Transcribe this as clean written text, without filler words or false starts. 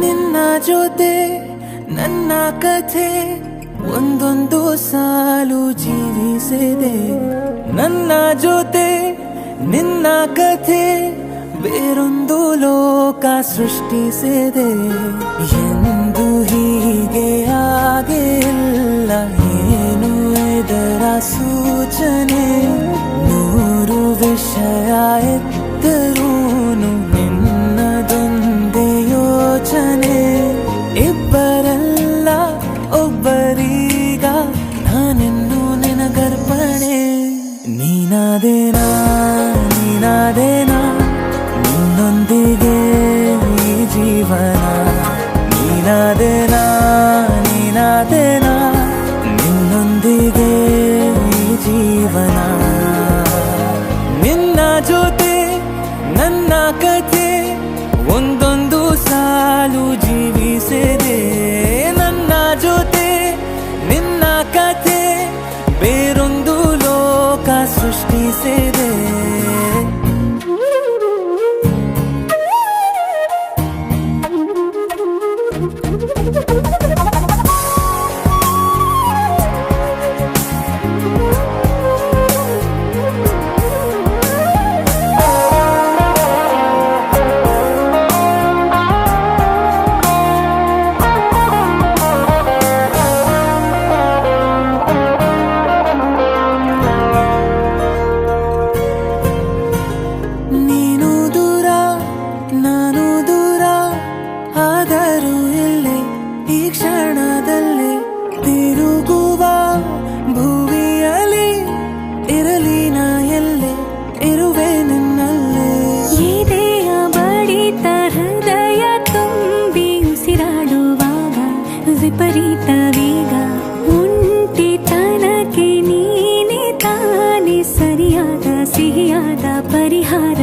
ನಿನ್ನ ಜೊತೆ ನನ್ನ ಕಥೆ ಒಂದೊಂದು ಸಾಲು ಜೀವಿಸಿದೆ. ನನ್ನ ಜೊತೆ ನಿನ್ನ ಕಥೆ ಬೇರೊಂದು ಲೋಕ ಸೃಷ್ಟಿಸಿದೆ. ಎಂದು ಹೀಗೆ ಆಗಿಲ್ಲ, ಏನು ಇದರ ಸೂಚನೆ? ನೂರು ವಿಷಯ ಎತ್ತರೂನು ನಿನ್ನದೊಂದೇ ಯೋಚನೆ. ಇಬ್ಬರಲ್ಲ ಒಬ್ಬರೀಗ ನಾನೆನ್ನು ನಿನಗರ್ಪಣೆ. ನೀನಾದೇನಾ ನೀನಾದೇನಾ ನಿನ್ನೊಂದಿಗೆ ಈ ಜೀವನ. ನೀನಾದೇನಾ ನೀನಾದೇನಾ ನಿನ್ನೊಂದಿಗೆ ಈ ಜೀವನ. ನಿನ್ನ ಜೊತೆ ನನ್ನ ಕಥೆ ಒಂದೊಂದು ಸಾಲು ಜೀವಿಸಿದೆ. ನನ್ನ ಜೊತೆ ನಿನ್ನ ಕಥೆ ಬೇರೊಂದು ಲೋಕ ಸೃಷ್ಟಿಸಿದೆ. ನೀನು ದೂರ ನಾನು ದೂರ ಆದರೂ ಇಲ್ಲೇ ಈ ಕ್ಷಣದಲ್ಲಿ ತಿರುಗುವ ಭುವಿಯಲ್ಲಿ ಇರಲಿ ನಾ ಎಲ್ಲೇ ಇರುವೆ ನಿನ್ನಲ್ಲೇ. ಎದೆಯ ಬಡಿತ ಹೃದಯ ತುಂಬಿ ಉಸಿರಾಡುವಾಗ ವಿಪರೀತ ವೇಗ. ಒಂಟಿತನಕ್ಕೆ ನೀನೆ ತಾನೆ ಸರಿಯಾದ ಸಿಹಿಯಾದ ಪರಿಹಾರ.